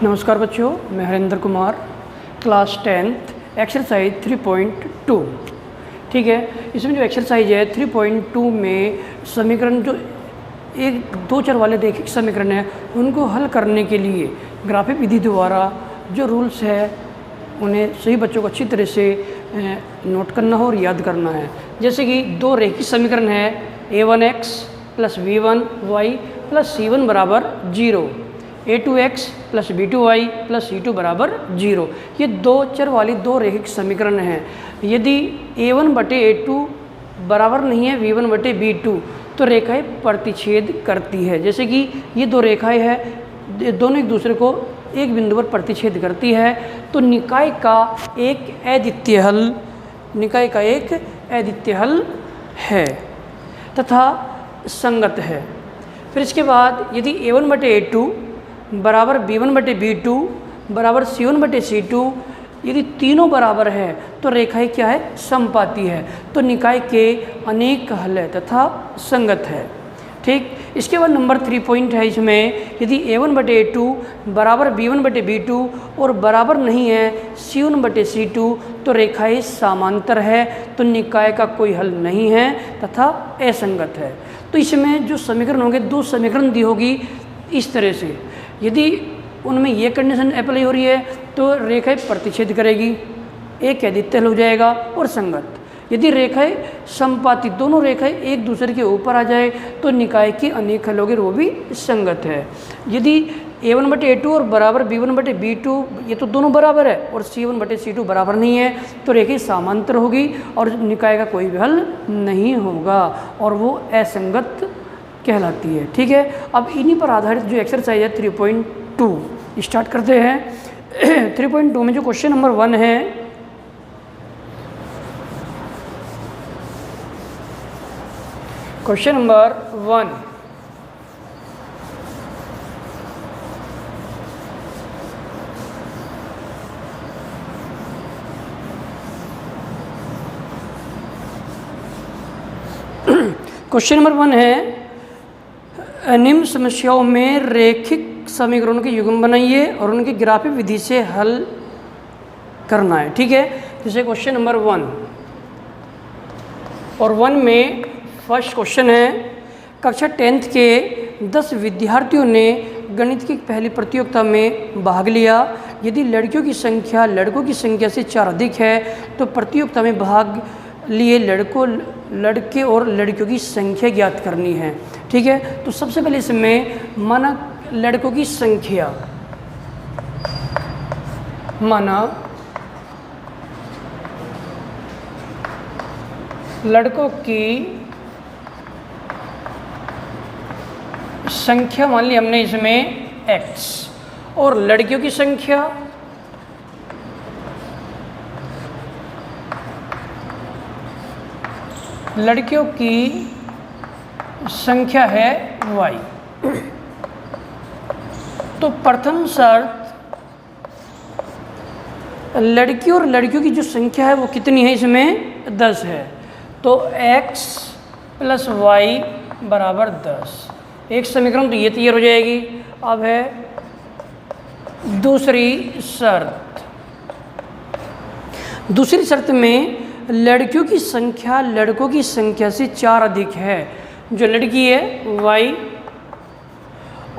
नमस्कार बच्चों, मैं Harinder Kumar, class 10th exercise 3.2। ठीक है, इसमें जो एक्सरसाइज है 3.2 में समीकरण जो एक दो चर वाले रैखिक समीकरण है उनको हल करने के लिए ग्राफिक विधि द्वारा जो रूल्स है उन्हें सही बच्चों को अच्छी तरह से नोट करना हो और याद करना है। जैसे कि दो रैखिक समीकरण है a1x plus b1y plus c1 बराबर 0, a2x plus b2y plus c2 बराबर 0। ये दो चर वाली दो रैखिक समीकरण हैं। यदि a1 बटे a2 बराबर नहीं है v1 बटे b2 तो रेखाएं प्रतिच्छेद करती है। जैसे कि ये दो रेखाएं हैं, दोनों एक दूसरे को एक बिंदु पर प्रतिच्छेद करती है, तो निकाय का एक अद्वितीय हल है तथा संगत है। फिर इसके बाद यदि a1 बटे a2 बराबर b1 बटे b2 बराबर c1 बटे c2, यदि तीनों बराबर है तो रेखाएं क्या है, समपाती है, तो निकाय के अनेक हल है तथा संगत है। ठीक, इसके बाद नंबर 3 पॉइंट है इसमें, यदि a1 बटे a2 बराबर b1 बटे b2 और बराबर नहीं है c1 बटे c2 तो रेखाएं समांतर है, तो निकाय का कोई हल नहीं है तथा असंगत है। तो इसमें जो समीकरण होंगे, दो समीकरण दी होगी इस तरह से, यदि उनमें ये कंडीशन अप्लाई हो रही है तो रेखाएं प्रतिच्छेद करेगी, एक अद्वितीय हल हो जाएगा और संगत। यदि रेखाएं समपाती, दोनों रेखाएं एक दूसरे के ऊपर आ जाए तो निकाय के अनेक हल होंगे, वो भी संगत है। यदि a1 बटे a2 और बराबर b1 बटे b2, ये तो दोनों बराबर है, और c1 बटे c2 बराबर नहीं है तो रेखाएं समांतर होगी और निकाय का कोई भी हल नहीं होगा और वो असंगत कहलाती है। ठीक है, अब इन्हीं पर आधारित जो एक्सरसाइज है 3.2 स्टार्ट करते हैं। 3.2 में जो क्वेश्चन नंबर 1 है, क्वेश्चन नंबर 1, क्वेश्चन नंबर 1 है, निम्न समस्याओं में रैखिक समीकरणों के युग्म बनाइए और उनकी ग्राफिक विधि से हल करना है। ठीक है, जैसे क्वेश्चन नंबर 1 और 1 में फर्स्ट क्वेश्चन है, कक्षा 10th के 10 विद्यार्थियों ने गणित की पहली प्रतियोगिता में भाग लिया। यदि लड़कियों की संख्या लड़कों की संख्या से 4 अधिक है तो प्रतियोगिता में भाग लिए लड़के और लड़कियों की संख्या ज्ञात करनी है। ठीक है, तो सबसे पहले इसमें माना लड़कों की संख्या, माना लड़कों की संख्या मान ली हमने इसमें x और लड़कियों की संख्या है y। तो प्रथम शर्त, लड़की और लड़कियों की जो संख्या है वो कितनी है, इसमें 10 है, तो x प्लस y बराबर 10। एक समीकरण तो ये तैयार हो जाएगी। अब है दूसरी शर्त। दूसरी शर्त में लड़कियों की संख्या लड़कों की संख्या से 4 अधिक है। जो लड़की है y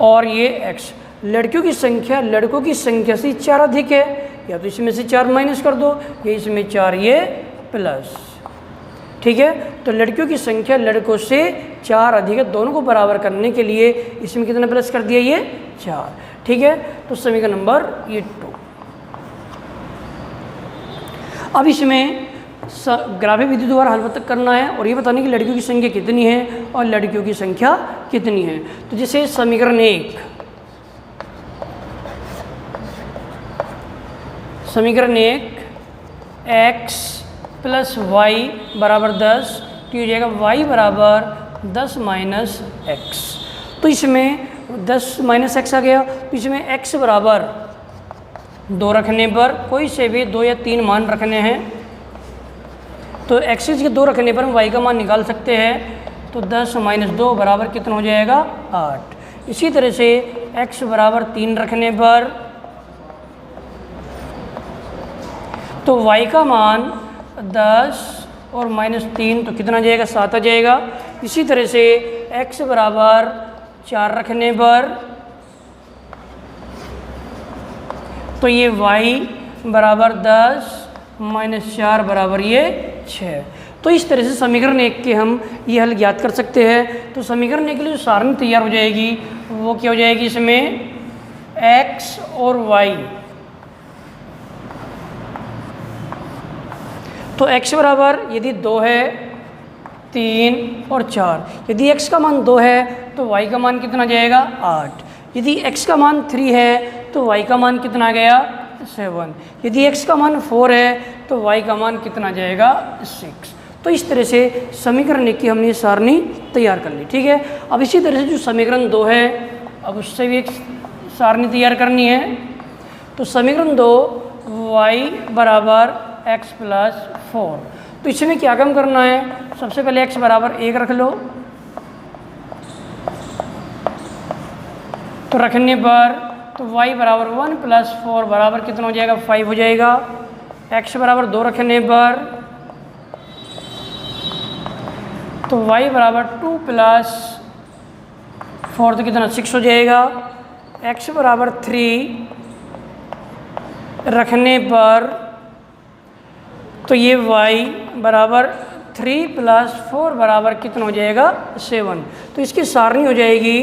और ये x, लड़कियों की संख्या लड़कों की संख्या से 4 अधिक है, या तो इसमें से 4 माइनस कर दो, या इसमें 4 ये प्लस। ठीक है, तो लड़कियों की संख्या लड़कों से 4 अधिक है, दोनों को बराबर करने के लिए इसमें कितना प्लस कर दिया, ये 4। ठीक है, तो समीकरण नंबर ये 2। अब इसमें ग्राफिक विधि द्वारा हल तक करना है और ये बताने की लड़कियों की संख्या कितनी है और लड़कियों की संख्या कितनी है। तो जैसे समीकरण 1, x प्लस y बराबर 10, तो ये हो जाएगा y बराबर 10 माइनस x। तो इसमें 10 माइनस x आ गया, तो इसमें x बराबर 2 रखने पर कोई से भी 2 या 3 मान रखने हैं, तो एक्सिस के 2 रखने पर हम y का मान निकाल सकते हैं। तो 10 माइनस 2 बराबर कितना हो जाएगा 8। इसी तरह से x बराबर 3 रखने पर तो y का मान 10 और -3 तो कितना आ जाएगा, 7 आ जाएगा। इसी तरह से x बराबर 4 रखने पर तो ये y बराबर 10 -4 बराबर ये 6। तो इस तरह से समीकरण 1 के हम ये हल ज्ञात कर सकते हैं। तो समीकरण 1 के लिए जो सारणी तैयार हो जाएगी वो क्या हो जाएगी, इसमें x और y। तो x बराबर यदि 2 है, 3 और 4, यदि x का मान 2 है तो y का मान कितना जाएगा, 8। यदि x का मान 3 है तो y का मान कितना गया, 7। यदि x का मान 4 है तो y का मान कितना जाएगा, 6। तो इस तरह से समीकरण 1 की हमने सारणी तैयार कर ली। ठीक है, अब इसी तरह से जो समीकरण 2 है अब उससे भी एक सारणी तैयार करनी है। तो समीकरण 2 y बराबर x प्लस 4। तो इसमें क्या काम करना है, सबसे पहले x बराबर 1 रख लो। तो रखने पर तो y बराबर 1 प्लस 4 बराबर कितना हो जाएगा, 5 हो जाएगा। x बराबर 2 रखने पर तो y बराबर 2 प्लस 4 तो कितना, 6 हो जाएगा। x बराबर 3 रखने पर तो ये y बराबर 3 प्लस 4 बराबर कितना हो जाएगा, 7। तो इसकी सारणी हो जाएगी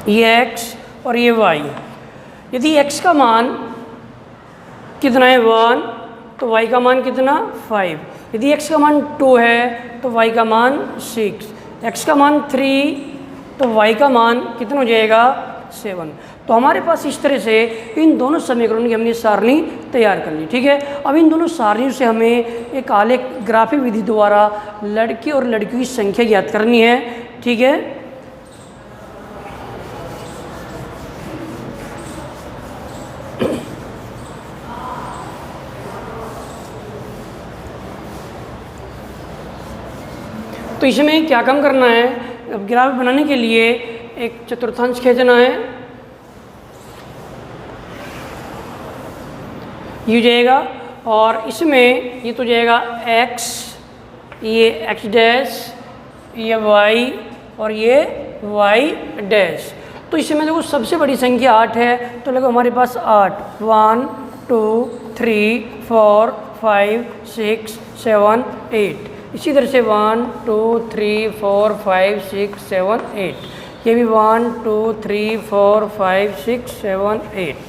ये x और ये y। यदि x का मान कितना है, 1, तो y का मान कितना, 5। यदि x का मान 2 है तो y का मान 6, x का मान 3 तो y का मान कितना हो जाएगा, 7। तो हमारे पास इस तरह से इन दोनों समीकरणों की हमने सारणी तैयार कर ली। ठीक है, अब इन दोनों सारणियों से हमें एक आलेख ग्राफिक विधि द्वारा लड़के और लड़कियों की संख्या ज्ञात करनी है। ठीक है, तो इसमें क्या काम करना है, अब ग्राफ बनाने के लिए एक चतुर्थांश खींचना है। ये हो जाएगा और इसमें ये तो जाएगा x, ये x डैश, ये y और ये y डैश। तो इसमें देखो सबसे बड़ी संख्या 8 है तो लगो हमारे पास 8, 1 2 3 4 5 6 7 8। इसी तरह से 1 2 3 4 5 6 7 8, ये भी 1 2 3 4 5 6 7 8,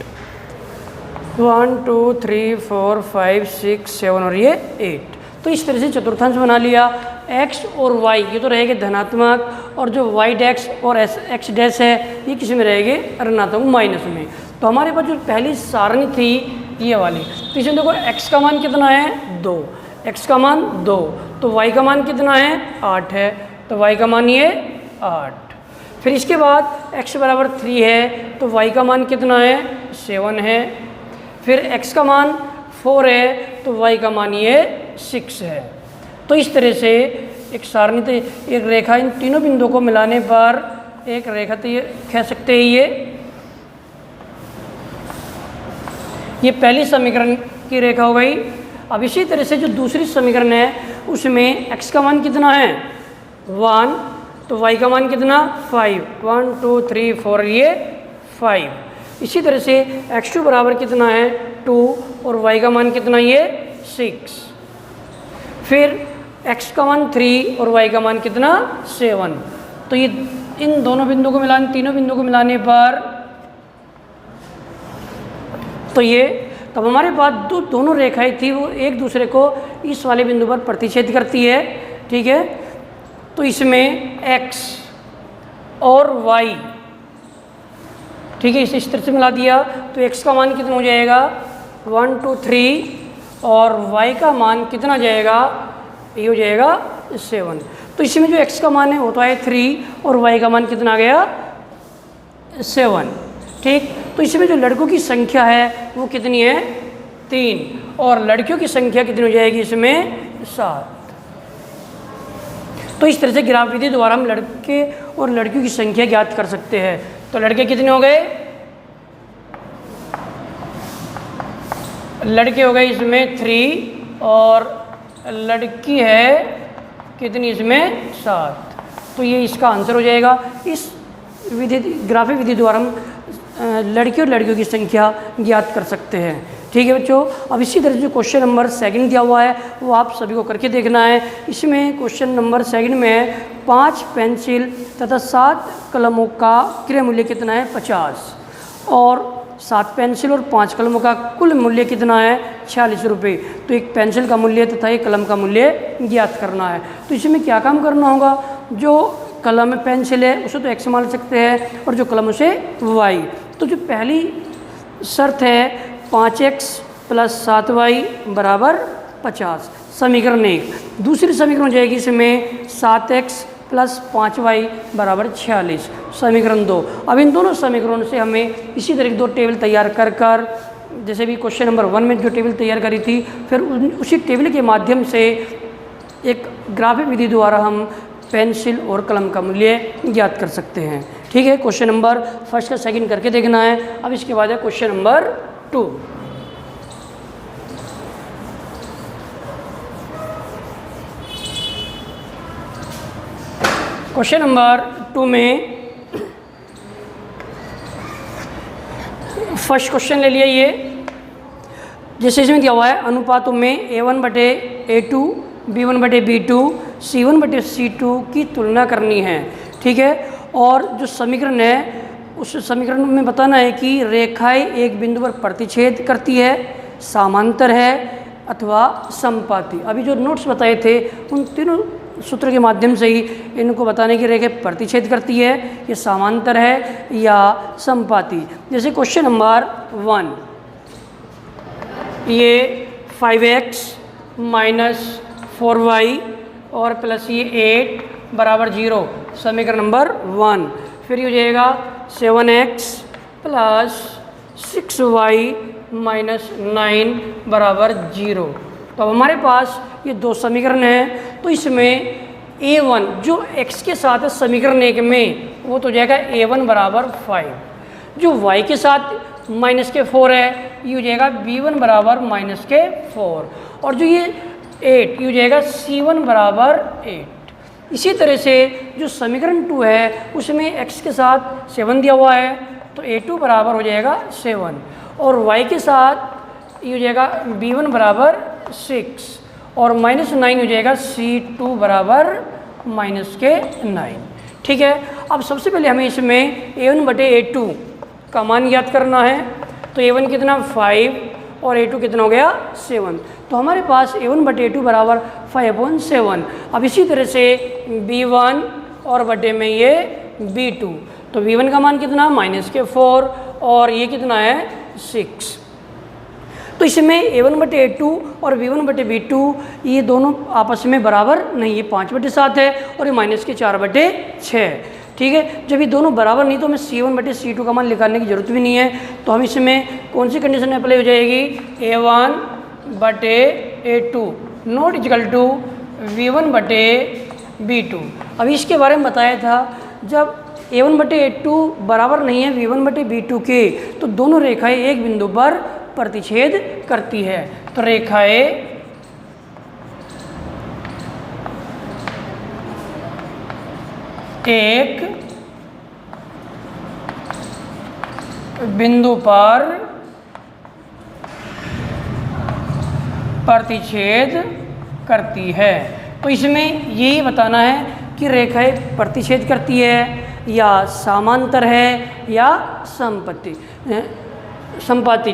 1 2 3 4 5 6 7 और ये 8। तो इस तरह से चतुर्थांश बना लिया। x और y ये तो रहेंगे धनात्मक और जो y डैश और x डैश है ये किस में रहेंगे, ऋणात्मक माइनस में। तो हमारे पास जो पहली सारणी थी ये वाली, तो इसमें देखो x का मान कितना है, 2, x का मान 2, तो y का मान कितना है, 8 है, तो y का मान ये 8। फिर इसके बाद x बराबर 3 है तो y का मान कितना है, 7 है। फिर x का मान 4 है तो y का मान ये 6 है। तो इस तरह से एक सारणी तो एक रेखा इन तीनों बिंदुओं को मिलाने पर एक रेखा तो ये कह सकते हैं ये पहली समीकरण की रेखा हो गई। अब इसी तरह से जो दूसरी समीकरण है उसमें x का मान कितना है, 1, तो y का मान कितना, 5, 1 2 3 4 ये 5। इसी तरह से x2 बराबर कितना है, 2 और y का मान कितना, ये 6। फिर x का मान 3 और y का मान कितना, 7। तो ये इन दोनों बिंदुओं को मिलाने, तीनों बिंदुओं को मिलाने पर तो ये तब हमारे पास दोनों रेखाएं थी वो एक दूसरे को इस वाले बिंदु पर प्रतिच्छेद करती है। ठीक है, तो इसमें x और y, ठीक है, इस तरह से मिला दिया तो x का मान कितना हो जाएगा, 1 2 3 और y का मान कितना जाएगा, ये हो जाएगा 7। तो इसमें जो x का मान है वो तो है 3 और y का मान कितना आ गया, 7। ठीक, तो इसमें जो लड़कों की संख्या है वो कितनी है, 3 और लड़कियों की संख्या कितनी हो जाएगी, इसमें 7। तो इस तरह से ग्राफ विधि द्वारा हम लड़के और लड़कियों की संख्या ज्ञात कर सकते हैं। तो लड़के कितने हो गए, लड़के हो गए इसमें 3 और लड़की है कितनी इसमें 7। तो ये इसका आंसर हो जाएगा। इस विधि ग्राफिक विधि द्वारा हम लड़के और लड़कियों की संख्या ज्ञात कर सकते हैं। ठीक है बच्चों। अब इसी तरह जो क्वेश्चन नंबर 2 दिया हुआ है वो आप सभी को करके देखना है। इसमें क्वेश्चन नंबर 2 में 5 पेंसिल तथा 7 कलमों का क्रय मूल्य कितना है 50 और 7 पेंसिल और 5 कलमों का कुल मूल्य कितना है 46 रुपये। तो एक पेंसिल का मूल्य तथा एक कलम का मूल्य ज्ञात करना है। तो इसमें क्या काम करना होगा, जो कलम पेंसिल है उसे तो x मान सकते हैं और जो कलम उसे y। तो जो पहली शर्त है 5x + 7y = 50, समीकरण 1। दूसरी समीकरण हो जाएगी इसमें 7x + 5y = 46, समीकरण 2। अब इन दोनों समीकरणों से हमें इसी तरह की 2 टेबल तैयार कर जैसे भी क्वेश्चन नंबर 1 में जो टेबल तैयार करी थी, फिर उसी टेबल के माध्यम से एक ग्राफिक विधि द्वारा हम पेंसिल और कलम का मूल्य ज्ञात कर सकते हैं। ठीक है। क्वेश्चन नंबर 1 का 2 करके देखना है। अब इसके बाद है क्वेश्चन नंबर 2। क्वेश्चन नंबर 2 में फर्स्ट क्वेश्चन ले लिया ये, जैसे इसमें दिया हुआ है अनुपातों में A1/A2, B1/B2, C1/C2 की तुलना करनी है। ठीक है। और जो समीकरण है उस समीकरण में बताना है कि रेखाएं एक बिंदु पर प्रतिच्छेद करती है, समांतर है अथवा समपाती। अभी जो नोट्स बताए थे उन तीनों सूत्र के माध्यम से ही इनको बताने की रेखा प्रतिच्छेद करती है, ये समांतर है या समपाती। जैसे क्वेश्चन नंबर 1, ये 5x - 4y और प्लस ये 8 = 0, समीकरण नंबर 1। फिर ये हो जाएगा 7x + 6y - 9 = 0। तो अब हमारे पास ये 2 समीकरण हैं। तो इसमें A1 जो x के साथ है समीकरण 1 में, वो तो हो जाएगा A1 = 5। जो y के साथ -4 है ये हो जाएगा B1 = -4। और जो ये 8 ये हो जाएगा C1 = 8। इसी तरह से जो समीकरण 2 है उसमें x के साथ 7 दिया हुआ है तो A2 बराबर हो जाएगा 7 और y के साथ ये हो जाएगा B1 = 6 और -9 हो जाएगा C2 = -9। ठीक है। अब सबसे पहले हमें इसमें A1/A2 का मान ज्ञात करना है। तो A1 कितना 5 और A2 कितना हो गया 7। तो हमारे पास A1/A2 = 5/7। अब इसी तरह से B1 और बटे में ये B2, तो B1 का मान कितना -4 और ये कितना है 6। तो इसमें A1/A2 और B1/B2 ये दोनों आपस में बराबर नहीं, ये 5/7 है और ये -4/6। ठीक है। जब ये दोनों बराबर नहीं तो हमें C1/C2 का मान निकालने की जरूरत भी नहीं है। तो हम इसमें कौन सी कंडीशन अप्लाई हो जाएगी, A1/A2 ≠ B1/B2। अब इसके बारे में बताया था, जब A1/A2 बराबर नहीं है B1/B2 के तो दोनों रेखाएं एक बिंदु पर प्रतिच्छेद करती है। तो रेखाएं एक बिंदु पर प्रतिच्छेद करती है। तो इसमें यही बताना है कि रेखाएं प्रतिच्छेद करती है या समांतर है या समपाती।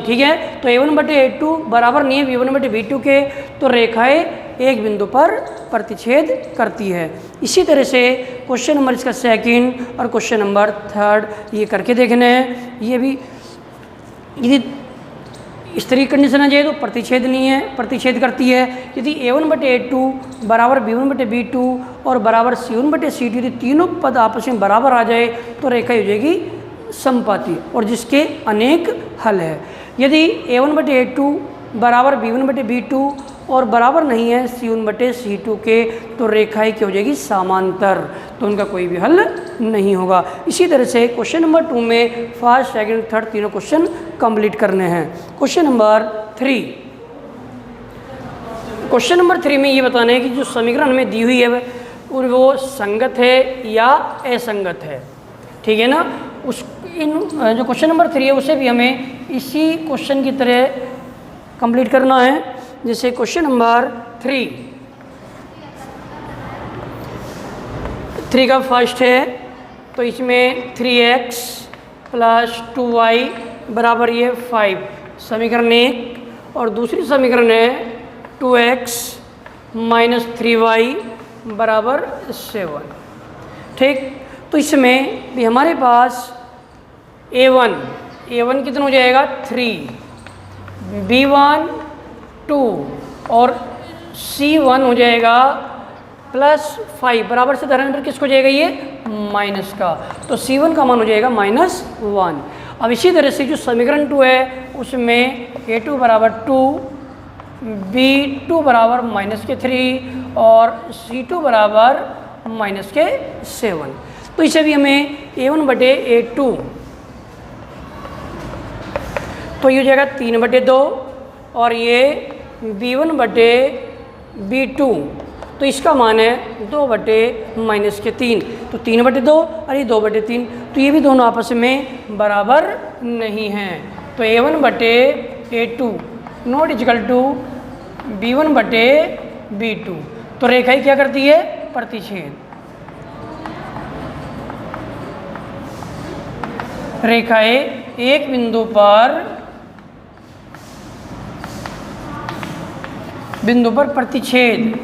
ठीक है। तो A1/A2 बराबर नहीं है B1/B2 के तो रेखाएं एक बिंदु पर प्रतिच्छेद करती है। इसी तरह से क्वेश्चन नंबर इसका 2 और क्वेश्चन नंबर 3 ये करके देखने हैं। ये भी यदि इस तरह की कंडीशन आ जाए तो प्रतिच्छेद नहीं है, प्रतिच्छेद करती है। यदि A1/A2 बराबर B1/B2 और बराबर C1/C2 यदि तीनों पद आपस में बराबर आ जाए तो रेखा हो जाएगी समपाती और जिसके अनेक हल है। यदि A1/A2 बराबर B1/B2 और बराबर नहीं है C1/C2 के तो रेखाएं क्या हो जाएगी समांतर, तो उनका कोई भी हल नहीं होगा। इसी तरह से क्वेश्चन नंबर 2 में फर्स्ट, सेकंड, थर्ड तीनों क्वेश्चन कंप्लीट करने हैं। Question number 3। क्वेश्चन नंबर 3 में ये बताना है कि जो समीकरण हमें दी हुई है वो संगत है या असंगत है। ठीक है ना। उस जो क्वेश्चन नंबर 3 है उसे भी हमें इसी क्वेश्चन की तरह कंप्लीट करना है। जैसे क्वेश्चन नंबर 3 का फर्स्ट है, तो इसमें 3x प्लस 2y बराबर ये 5 समीकरण 1, और दूसरी समीकरण है 2x माइनस 3y बराबर 7। ठीक, तो इसमें भी हमारे पास a1 कितना हो जाएगा 3, b1 2 और c1 हो जाएगा प्लस 5 बराबर से धराने पर किसको जाएगा ये माइनस का, तो c1 का मान हो जाएगा -1। अब इसी तरह से जो समीकरण 2 है उसमें a2 बराबर 2, b2 बराबर -3 और c2 बराबर -7। तो इसे भी हमें a1/a2, तो ये हो जाएगा 3/2 और ये b1/b2, तो इसका मान है 2/-3, तो 3/2 और ये 2/3, तो ये भी दोनों आपस में बराबर नहीं हैं। तो a1/a2 not equal to b1/b2। तो रेखाएं क्या करती है प्रतिच्छेद, रेखाएं एक बिंदु पर प्रतिच्छेद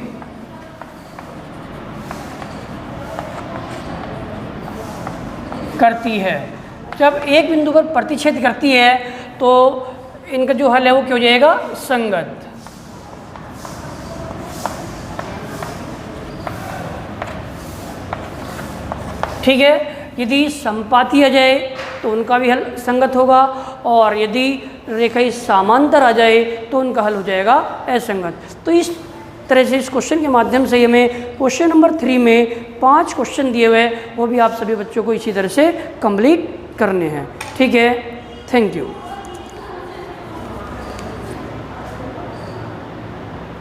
करती है। जब एक बिंदु पर प्रतिच्छेद करती है तो इनका जो हल है वो क्या हो जाएगा संगत। ठीक है, यदि समपाती आ जाए तो उनका भी हल संगत होगा, और यदि रेखाएं समांतर आ जाए तो उनका हल हो जाएगा असंगत। तो इस तरह से इस क्वेश्चन के माध्यम से हमें क्वेश्चन नंबर 3 में 5 क्वेश्चन दिए हुए वो भी आप सभी बच्चों को इसी तरह से कंप्लीट करने हैं। ठीक है, थैंक यू।